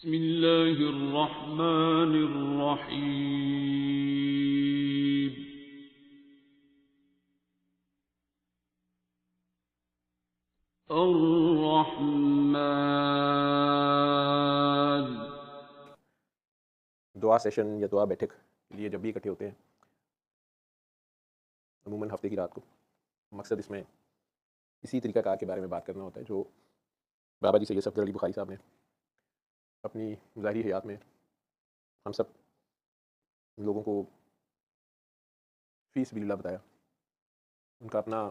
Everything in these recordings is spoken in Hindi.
बिस्मिल्लाहिर्रहमानिर्रहीम। अर्रहमान। दुआ सेशन या दुआ बैठक के लिए जब भी इकट्ठे होते हैं अमूमन हफ्ते की रात को, मकसद इसमें इसी तरीक़ाकार के बारे में बात करना होता है जो बाबा जी सैयद सफदर अली बुखारी साहब ने अपनी ज़ाहिरी हयात में हम सब लोगों को फ़ी सबिलिल्लाह बताया। उनका अपना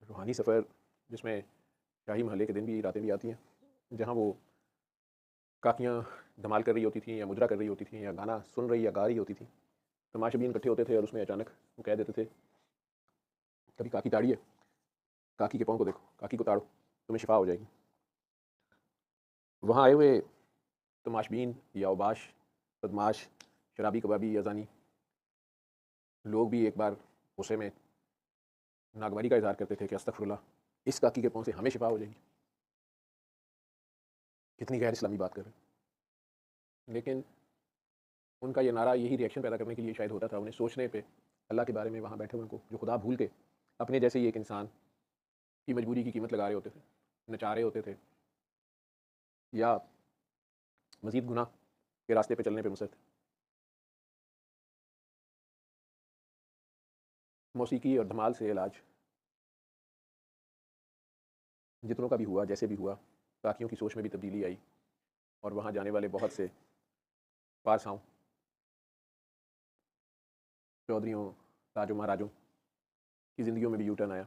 रूहानी सफ़र जिसमें शाही महल्ले के दिन भी रातें भी आती हैं, जहाँ वो काकियाँ धमाल कर रही होती थी या मुजरा कर रही होती थी या गाना सुन रही या गा रही होती थी। तमाशबीन इकट्ठे होते थे और उसमें अचानक वो कह देते थे, कभी काकी ताड़ी है, काकी के पाँव को देखो, काकी को ताड़ो, तुम्हें शिफा हो जाएगी। वहाँ आए हुए तमाशबीन या उबाश, बदमाश, शराबी, कबाबी, अजानी लोग भी एक बार गुस्से में नागवारी का इजहार करते थे कि अस्तगफिरुल्लाह, इस काकी के पाँव से हमें शिफा हो जाएगी। कितनी गैर इस्लामी बात कर रहे हैं। लेकिन उनका ये नारा यही रिएक्शन पैदा करने के लिए शायद होता था, उन्हें सोचने पे अल्लाह के बारे में वहाँ बैठे हुए को, जो खुदा भूल के अपने जैसे ही एक इंसान की मजबूरी की कीमत लगा रहे होते थे, नचा रहे होते थे या मज़ीद गुनाह के रास्ते पे चलने पे मुसर थे। मौसीकी और धमाल से इलाज जितनों का भी हुआ, जैसे भी हुआ, काकियों की सोच में भी तब्दीली आई और वहाँ जाने वाले बहुत से पारसाओं, चौधरियों, राजों, महाराजों की ज़िंदगियों में भी यू टर्न आया।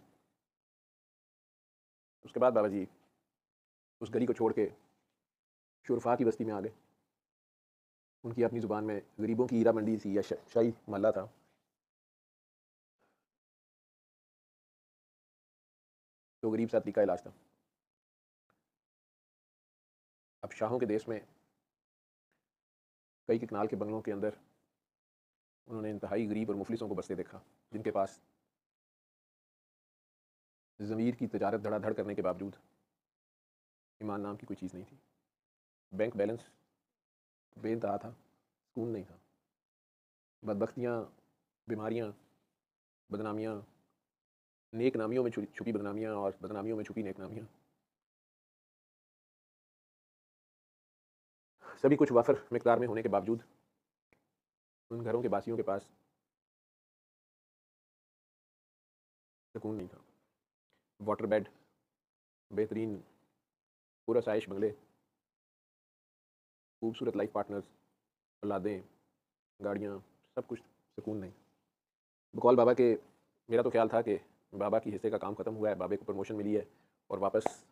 उसके बाद बाबा जी उस गली को छोड़ के शुरफा की बस्ती में आ गए। उनकी अपनी ज़ुबान में गरीबों की हीरा मंडी थी या शाही महल्ला था। तो गरीब साथी का इलाज था। अब शाहों के देश में कई के कनाल के बंगलों के अंदर उन्होंने इंतहाई गरीब और मुफलिसों को बसते देखा, जिनके पास ज़मीर की तजारत धड़ाधड़ करने के बावजूद ईमान नाम की कोई चीज़ नहीं थी। बैंक बैलेंस बेइंतहा था, सुकून नहीं था। बदबख्तियाँ, बीमारियाँ, बदनामियाँ, नेक नामियों में छुपी बदनामियाँ और बदनामियों में छुपी नेक नामियाँ, सभी कुछ वाफर मिकदार में होने के बावजूद उन घरों के बासियों के पास सुकून नहीं था। वाटर बेड, बेहतरीन पुरअसाइश बंगले, खूबसूरत लाइफ पार्टनर्स, औलादें, गाड़ियाँ, सब कुछ, सुकून नहीं। बकौल बाबा के मेरा तो ख्याल था कि बाबा की हिस्से का काम ख़त्म हुआ है, बाबे को प्रमोशन मिली है और वापस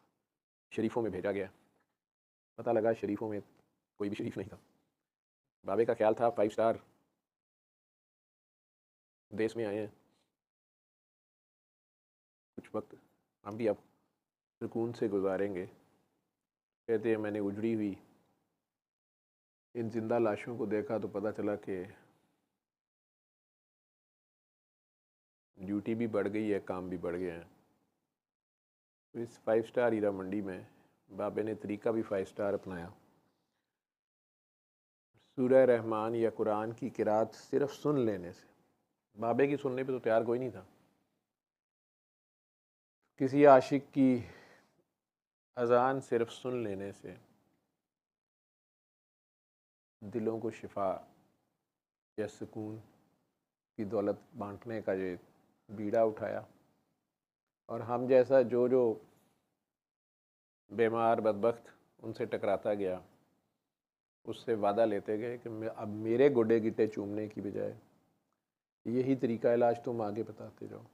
शरीफों में भेजा गया। पता लगा शरीफों में कोई भी शरीफ नहीं था। बाबे का ख्याल था 5 स्टार देश में आए हैं, कुछ वक्त हम भी अब सुकून से गुजारेंगे। कहते हैं मैंने उजड़ी हुई इन जिंदा लाशों को देखा तो पता चला कि ड्यूटी भी बढ़ गई है, काम भी बढ़ गया है। तो इस 5 स्टार हीरा मंडी में बाबे ने तरीका भी 5 स्टार अपनाया। सूरह रहमान या कुरान की किरात सिर्फ सुन लेने से, बाबे की सुनने पे तो तैयार कोई नहीं था। किसी आशिक की अजान सिर्फ सुन लेने से दिलों को शिफा या सुकून की दौलत बांटने का ये बीड़ा उठाया। और हम जैसा जो जो बीमार बदबख्त उनसे टकराता गया, उससे वादा लेते गए कि अब मेरे गोडे गिट्टे चूमने की बजाय यही तरीका इलाज तुम आगे बताते जाओ।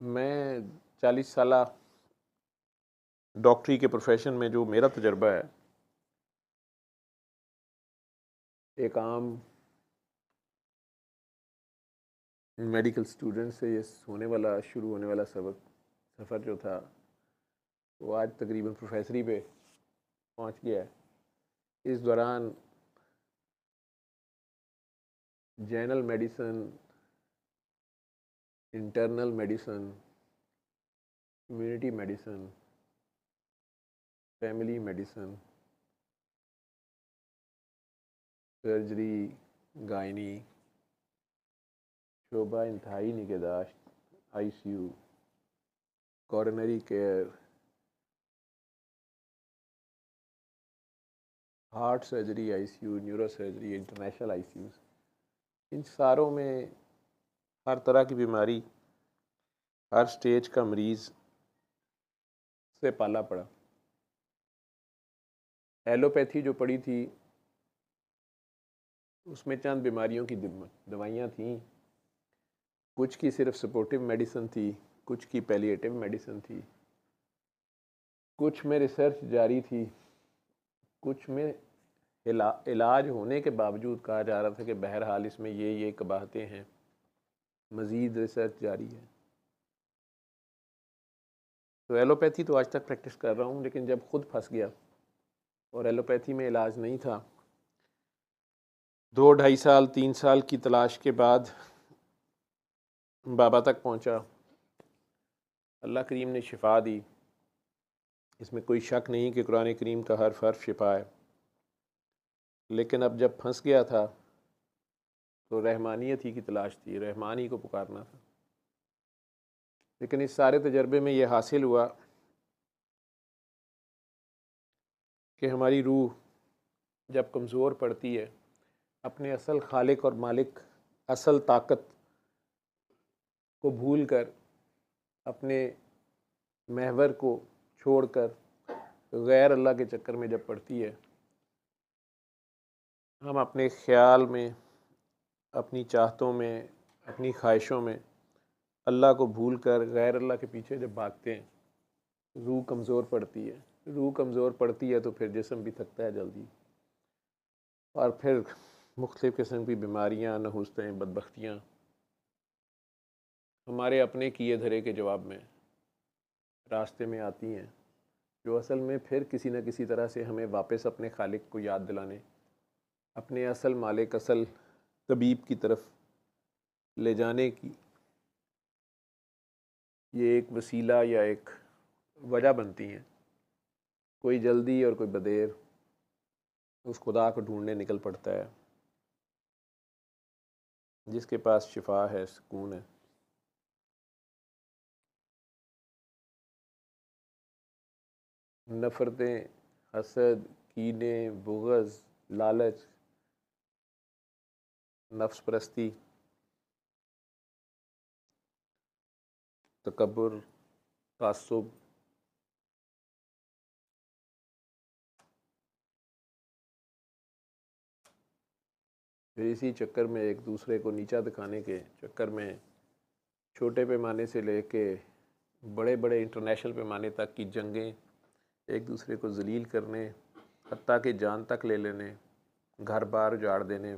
मैं 40 साला डॉक्टरी के प्रोफेशन में जो मेरा तजर्बा है, एक आम मेडिकल स्टूडेंट से ये शुरू होने वाला सफ़र जो था वो आज तकरीबन प्रोफेसरी पे पहुंच गया है। इस दौरान general medicine, internal medicine, community medicine, family medicine, surgery, gynae, शोबा इंतहाई निगहदाश्त, ICU, coronary care, heart surgery ICU, neuro surgery, international ICU, इन सारों में हर तरह की बीमारी, हर स्टेज का मरीज़ से पाला पड़ा। एलोपैथी जो पड़ी थी उसमें चंद बीमारियों की दवाइयाँ थीं, कुछ की सिर्फ सपोर्टिव मेडिसिन थी, कुछ की पैलिएटिव मेडिसिन थी, कुछ में रिसर्च जारी थी, कुछ में इलाज होने के बावजूद कहा जा रहा था कि बहरहाल इसमें ये कबाहतें हैं, मज़ीद रिसर्च जारी है। तो एलोपैथी तो आज तक प्रैक्टिस कर रहा हूँ, लेकिन जब खुद फंस गया और एलोपैथी में इलाज नहीं था, 2-2.5 साल 3 साल की तलाश के बाद बाबा तक पहुँचा। अल्लाह करीम ने शिफा दी, इसमें कोई शक नहीं कि कुरान करीम का हर हर्फ शिफा है। लेकिन अब जब फंस गया था तो रहमानियत ही की तलाश थी, रहमान ही को पुकारना था। लेकिन इस सारे तजर्बे में ये हासिल हुआ कि हमारी रूह जब कमज़ोर पड़ती है, अपने असल खालिक और मालिक, असल ताकत को भूल कर, अपने महवर को छोड़कर गैर अल्लाह के चक्कर में जब पड़ती है, हम अपने ख्याल में, अपनी चाहतों में, अपनी ख्वाहिशों में अल्लाह को भूल कर गैर अल्लाह के पीछे जब भागते हैं, रूह कमज़ोर पड़ती है। रूह कमज़ोर पड़ती है तो फिर जिस्म भी थकता है जल्दी, और फिर मुख्तलिफ़ किस्म की बीमारियाँ, नहुस्तें, बदबख्तियाँ हमारे अपने किए धरे के जवाब में रास्ते में आती हैं, जो असल में फिर किसी न किसी तरह से हमें वापस अपने खालिक को याद दिलाने, अपने असल मालिक, असल तबीब की तरफ ले जाने की ये एक वसीला या एक वजह बनती हैं। कोई जल्दी और कोई बदेर उस खुदा को ढूंढने निकल पड़ता है जिसके पास शिफा है, सुकून है। नफ़रतें, हसद, कीने, बुग़्ज़, लालच, नफ्स परस्ती, तकब्बुर, तासुब, फिर इसी चक्कर में एक दूसरे को नीचा दिखाने के चक्कर में छोटे पैमाने से लेके बड़े बड़े इंटरनेशनल पैमाने तक की जंगें, एक दूसरे को ज़लील करने, हत्ता के जान तक ले लेने, घर बार उजाड़ देने,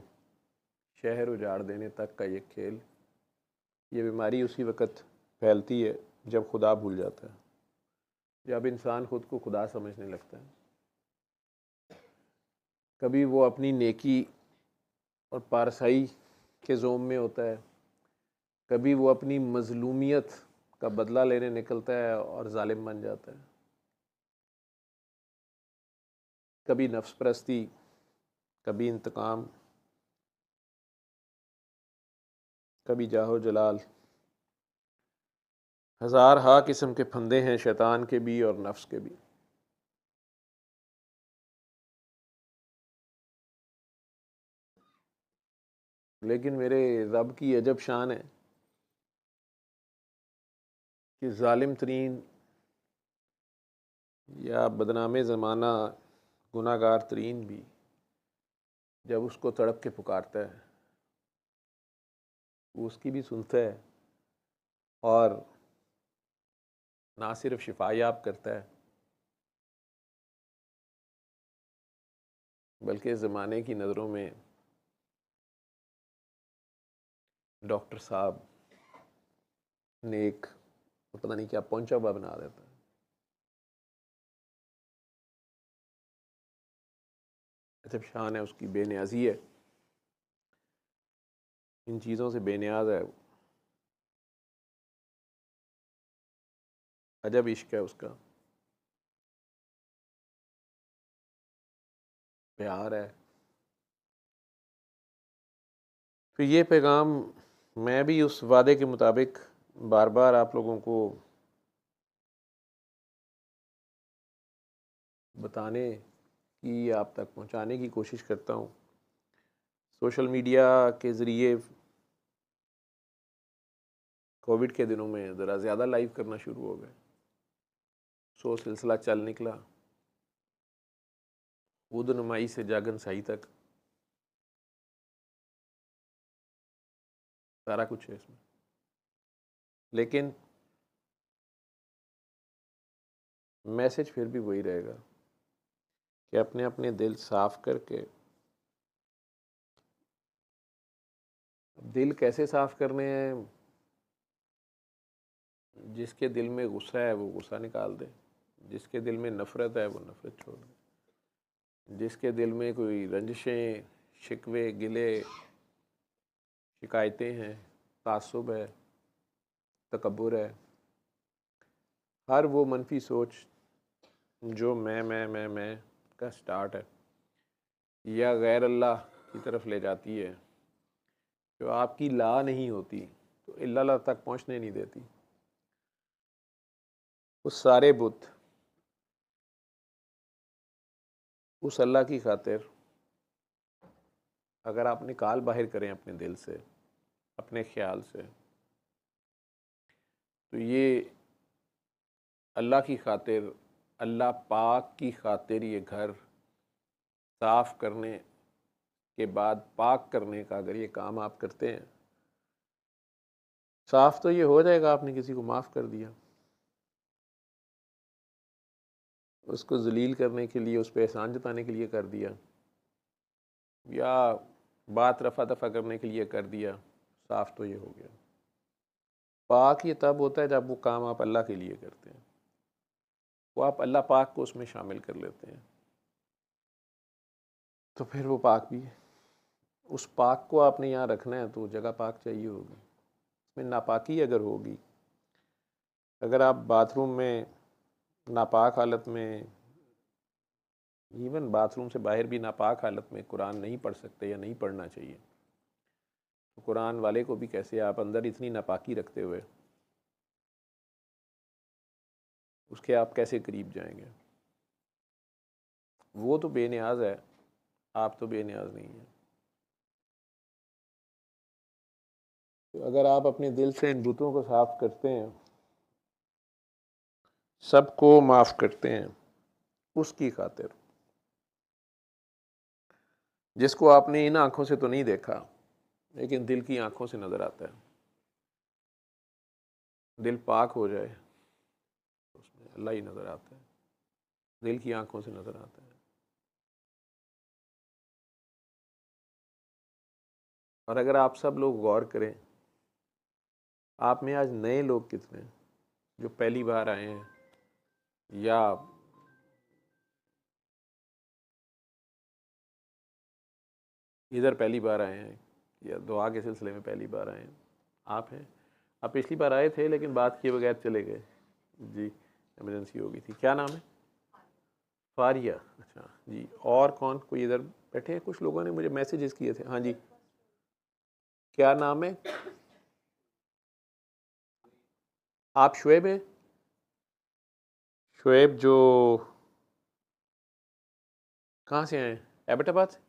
शहर उजाड़ देने तक का ये खेल, ये बीमारी उसी वक़्त फैलती है जब खुदा भूल जाता है, जब इंसान ख़ुद को खुदा समझने लगता है। कभी वो अपनी नेकी और पारसाई के ज़ोम में होता है, कभी वो अपनी मज़लूमियत का बदला लेने निकलता है और जालिम बन जाता है, कभी नफ्स परस्ती, कभी इंतकाम, कभी जाहो जलाल। हज़ार हा किस्म के फंदे हैं शैतान के भी और नफ्स के भी। लेकिन मेरे रब की अजब शान है कि ज़ालिम तरीन या बदनाम ज़माना गुनाहगार तरीन भी जब उसको तड़प के पुकारता है, वो उसकी भी सुनता है और ना सिर्फ शिफा याब करता है, बल्कि ज़माने की नज़रों में डॉक्टर साहब नेक पता नहीं क्या पहुंचा हुआ बना देता है। अजब शान है उसकी, बेनियाजी है, इन चीज़ों से बेनियाज है। अजब इश्क है उसका, प्यार है। तो ये पैगाम मैं भी उस वादे के मुताबिक बार बार आप लोगों को बताने की, आप तक पहुंचाने की कोशिश करता हूं। सोशल मीडिया के ज़रिए कोविड के दिनों में ज़रा ज़्यादा लाइव करना शुरू हो गए, सो सिलसिला चल निकला, खुद नुमाई से जागन साई तक सारा कुछ है इसमें। लेकिन मैसेज फिर भी वही रहेगा कि अपने अपने दिल साफ करके, दिल कैसे साफ करने हैं, जिसके दिल में गुस्सा है वो गुस्सा निकाल दे, जिसके दिल में नफ़रत है वो नफ़रत छोड़ दे, जिसके दिल में कोई रंजिशें, शिकवे, गिले, शिकायतें हैं, तासुब है, तकब्बुर है, हर वो मनफी सोच जो मैं का स्टार्ट है या गैर अल्लाह की तरफ ले जाती है, जो आपकी ला नहीं होती तो इल्लल्लाह तक पहुंचने नहीं देती, उस सारे बुत उस अल्लाह की खातिर अगर आप निकाल बाहर करें अपने दिल से, अपने ख्याल से, तो ये अल्लाह की खातिर, अल्लाह पाक की खातिर ये घर साफ़ करने के बाद पाक करने का अगर ये काम आप करते हैं, साफ़ तो ये हो जाएगा, आपने किसी को माफ़ कर दिया, उसको जलील करने के लिए, उस पर एहसान जताने के लिए कर दिया, या बात रफ़ा दफ़ा करने के लिए कर दिया, साफ़ तो ये हो गया। पाक ये तब होता है जब वो काम आप अल्लाह के लिए करते हैं, वो आप अल्लाह पाक को उसमें शामिल कर लेते हैं, तो फिर वो पाक भी है। उस पाक को आपने यहाँ रखना है तो जगह पाक चाहिए होगी। इसमें नापाकी अगर होगी, अगर आप बाथरूम में नापाक हालत में, इवन बाथरूम से बाहर भी नापाक हालत में कुरान नहीं पढ़ सकते या नहीं पढ़ना चाहिए, तो कुरान वाले को भी कैसे आप अंदर इतनी नापाकी रखते हुए उसके आप कैसे करीब जाएंगे? वो तो बेनियाज है, आप तो बेनियाज नहीं हैं। तो अगर आप अपने दिल से इन बुतों को साफ करते हैं, सबको माफ़ करते हैं, उसकी खातिर जिसको आपने इन आँखों से तो नहीं देखा लेकिन दिल की आँखों से नज़र आता है, दिल पाक हो जाए उसमें अल्लाह ही नज़र आता है, दिल की आँखों से नज़र आता है। और अगर आप सब लोग गौर करें, आप में आज नए लोग कितने हैं जो पहली बार आए हैं या इधर पहली बार आए हैं या दुआ के सिलसिले में पहली बार आए हैं? आप हैं। आप पिछली बार आए थे लेकिन बात किए बगैर चले गए जी, इमरजेंसी हो गई थी। क्या नाम है? फारिया। अच्छा जी। और कौन? कोई इधर बैठे हैं? कुछ लोगों ने मुझे मैसेजेस किए थे। हाँ जी, क्या नाम है? आप शुएब हैं? शुएब जो कहाँ से आए हैं? एबटाबाद से?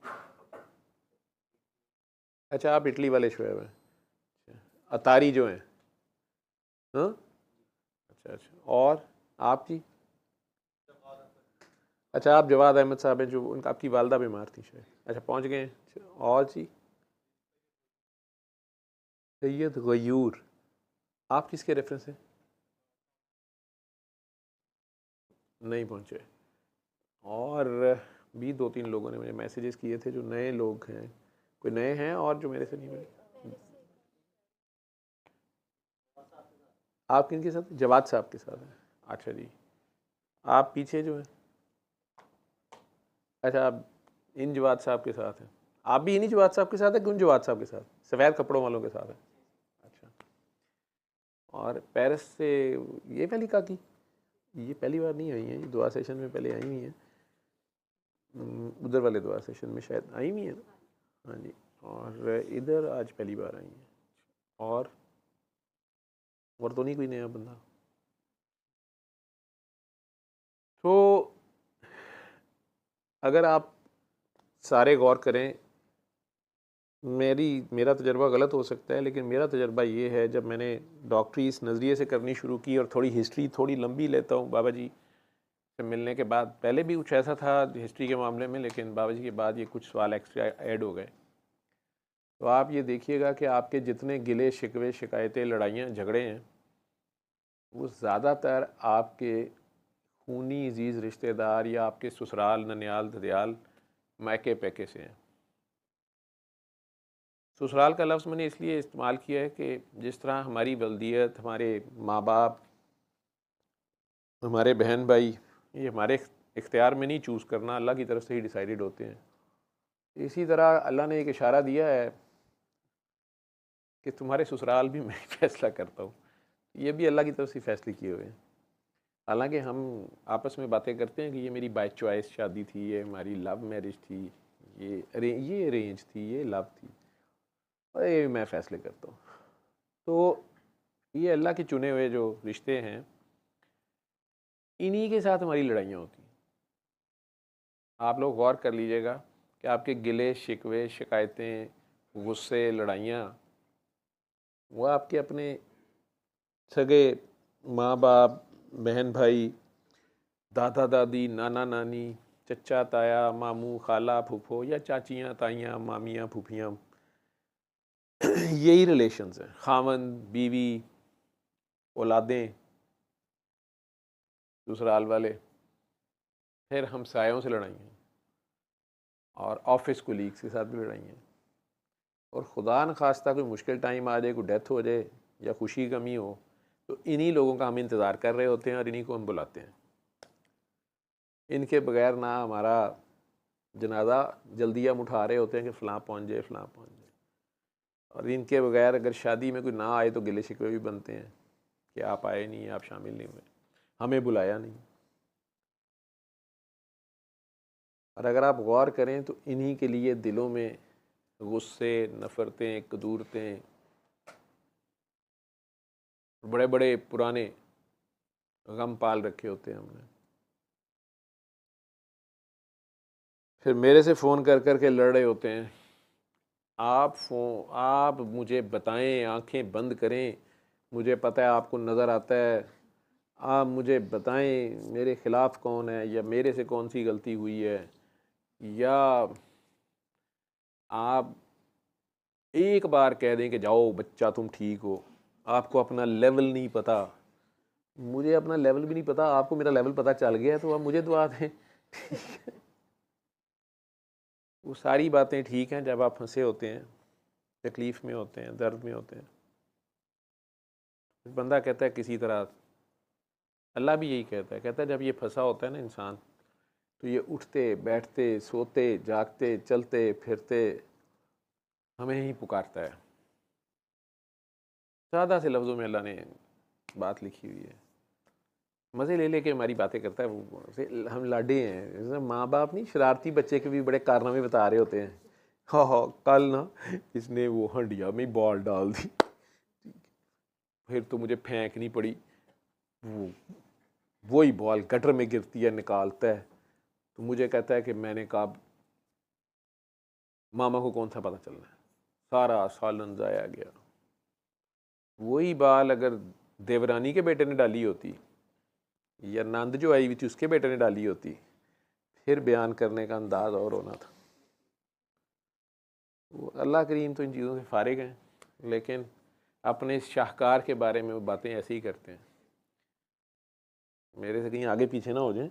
अच्छा, आप इटली वाले शुएब हैं। अच्छा, अतारी जो हैं? हाँ, अच्छा अच्छा। और आप जी? अच्छा, आप जवाद अहमद साहब हैं जो उनका, आपकी वालदा बीमार थी शायद। अच्छा, पहुँच गए हैं। और जी? सैयद गयूर। आप किसके रेफरेंस हैं? नहीं पहुँचे। और भी दो तीन लोगों ने मुझे मैसेजेस किए थे जो नए लोग हैं। कोई नए हैं और जो मेरे से नहीं मिले? आप किन के साथ? जवाद साहब के साथ हैं। अच्छा जी। आप पीछे जो हैं? अच्छा, आप इन जवाद साहब के साथ हैं। आप भी इन्हीं जवाद साहब के साथ हैं कि उन जवाद साहब के साथ? सफ़ेद कपड़ों वालों के साथ हैं। अच्छा। और पेरिस से ये वाली काकी? ये पहली बार नहीं आई हैं, ये दुआ सेशन में पहले आई हुई हैं, उधर वाले दुआ सेशन में शायद आई हुई हैं ना। हाँ जी, और इधर आज पहली बार आई हैं। और तो नहीं कोई नया बंदा। तो अगर आप सारे गौर करें, मेरा तजर्बा गलत हो सकता है, लेकिन मेरा तजर्बा ये है, जब मैंने डॉक्टरी इस नज़रिए से करनी शुरू की और थोड़ी हिस्ट्री थोड़ी लंबी लेता हूँ बाबा जी से मिलने के बाद, पहले भी कुछ ऐसा था हिस्ट्री के मामले में, लेकिन बाबा जी के बाद ये कुछ सवाल एक्स्ट्रा ऐड हो गए। तो आप ये देखिएगा कि आपके जितने गिले शिकवे शिकायतें लड़ाइयाँ झगड़े हैं, वो ज़्यादातर आपके खूनी अजीज़ रिश्तेदार या आपके ससुराल ननियाल ददियाल मायके पैके से हैं। ससुराल का लफ्ज़ मैंने इसलिए इस्तेमाल किया है कि जिस तरह हमारी वल्दियत, हमारे माँ बाप, हमारे बहन भाई, ये हमारे इख्तियार में नहीं चूज़ करना, अल्लाह की तरफ से ही डिसाइडेड होते हैं। इसी तरह अल्लाह ने एक इशारा दिया है कि तुम्हारे ससुराल भी मैं फ़ैसला करता हूँ। ये भी अल्लाह की तरफ से फ़ैसले किए हुए हैं। हालांकि हम आपस में बातें करते हैं कि ये मेरी बाय चॉइस शादी थी, ये हमारी लव मैरिज थी, ये अरेंज थी, ये लव थी, और ये मैं फ़ैसले करता हूँ। तो ये अल्लाह के चुने हुए जो रिश्ते हैं, इन्हीं के साथ हमारी लड़ाइयाँ होती हैं। आप लोग गौर कर लीजिएगा कि आपके गिले शिकवे शिकायतें, गुस्से, लड़ाइयाँ, वो आपके अपने सगे माँ बाप, बहन भाई, दादा दादी, नाना नानी, चचा ताया, मामू खाला फूफो, या चाचियाँ ताइयाँ मामियाँ फूफियाँ, यही रिलेशंस हैं। खामन बीवी, औलादें, ससुराल वाले, फिर हमसायों से लड़ाइयाँ, और ऑफिस कोलीग्स के साथ भी लड़ाइयाँ। और खुदा न खास्ता कोई मुश्किल टाइम आ जाए, कोई डेथ हो जाए या खुशी कमी हो, तो इन्हीं लोगों का हम इंतज़ार कर रहे होते हैं और इन्हीं को हम बुलाते हैं। इनके बगैर ना हमारा जनाजा जल्दी हम उठा रहे होते हैं कि फ़लाँ पहुँच जाए, फ़लाँ पहुँच जाए। और इनके बगैर अगर शादी में कोई ना आए तो गिले शिकवे भी बनते हैं कि आप आए नहीं, आप शामिल नहीं हुए, हमें बुलाया नहीं। और अगर आप गौर करें तो इन्हीं के लिए दिलों में गुस्से, नफ़रतें, कदूरतें, बड़े बड़े पुराने गम पाल रखे होते हैं हमने। फिर मेरे से फ़ोन कर कर के लड़ रहे होते हैं, आप मुझे बताएं, आंखें बंद करें, मुझे पता है आपको नज़र आता है, आप मुझे बताएं मेरे ख़िलाफ़ कौन है, या मेरे से कौन सी गलती हुई है, या आप एक बार कह दें कि जाओ बच्चा तुम ठीक हो। आपको अपना लेवल नहीं पता, मुझे अपना लेवल भी नहीं पता, आपको मेरा लेवल पता चल गया, तो आप मुझे दुआ दें। वो सारी बातें ठीक हैं जब आप फंसे होते हैं, तकलीफ़ में होते हैं, दर्द में होते हैं। बंदा कहता है किसी तरह, अल्लाह भी यही कहता है जब ये फंसा होता है ना इंसान, तो ये उठते बैठते सोते जागते चलते फिरते हमें ही पुकारता है। सादा से लफ्ज़ों में अल्लाह ने बात लिखी हुई है, मज़े ले लेके हमारी बातें करता है। वो हम लाडे हैं, जैसे माँ बाप नहीं, शरारती बच्चे के भी बड़े कारनामे बता रहे होते हैं। हाँ हाँ, कल ना इसने वो हंडिया में बॉल डाल दी, फिर तो मुझे फेंकनी पड़ी, वही बॉल गटर में गिरती है, निकालता है, तो मुझे कहता है कि मैंने कहा मामा को कौन सा पता चलना है, सारा सालन जाया गया। वही बाल अगर देवरानी के बेटे ने डाली होती, या नंद जो आई हुई थी उसके बेटे ने डाली होती, फिर बयान करने का अंदाज और होना था। वो अल्लाह करीम तो इन चीज़ों से फारिग हैं, लेकिन अपने शाहकार के बारे में वो बातें ऐसे ही करते हैं। मेरे से कहीं आगे पीछे ना हो जाए,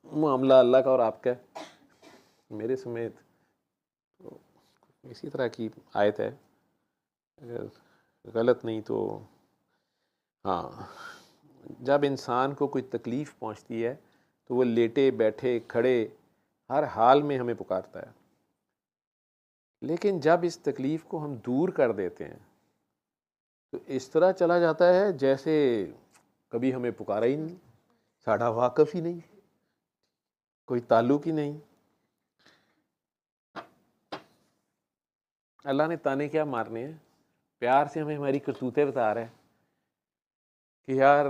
मामला अल्लाह का और आपका मेरे समेत। तो इसी तरह की आयत है, अगर गलत नहीं तो। हाँ, जब इंसान को कोई तकलीफ़ पहुंचती है तो वो लेटे बैठे खड़े हर हाल में हमें पुकारता है, लेकिन जब इस तकलीफ़ को हम दूर कर देते हैं तो इस तरह चला जाता है जैसे कभी हमें पुकारा ही नहीं, साड़ा वाकफ ही नहीं, कोई ताल्लुक ही नहीं। अल्लाह ने ताने क्या मारने हैं, प्यार से हमें हमारी करतूतें बता रहा है कि यार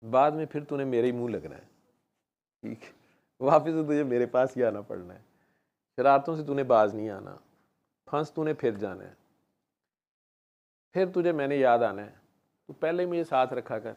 बाद में फिर तूने मेरे ही मुंह लगना है, ठीक है, वापस से तुझे मेरे पास ही आना पड़ना है, शरारतों से तूने बाज नहीं आना, फंस तूने फिर जाना है, फिर तुझे मैंने याद आना है, तू पहले ही मुझे साथ रखा कर।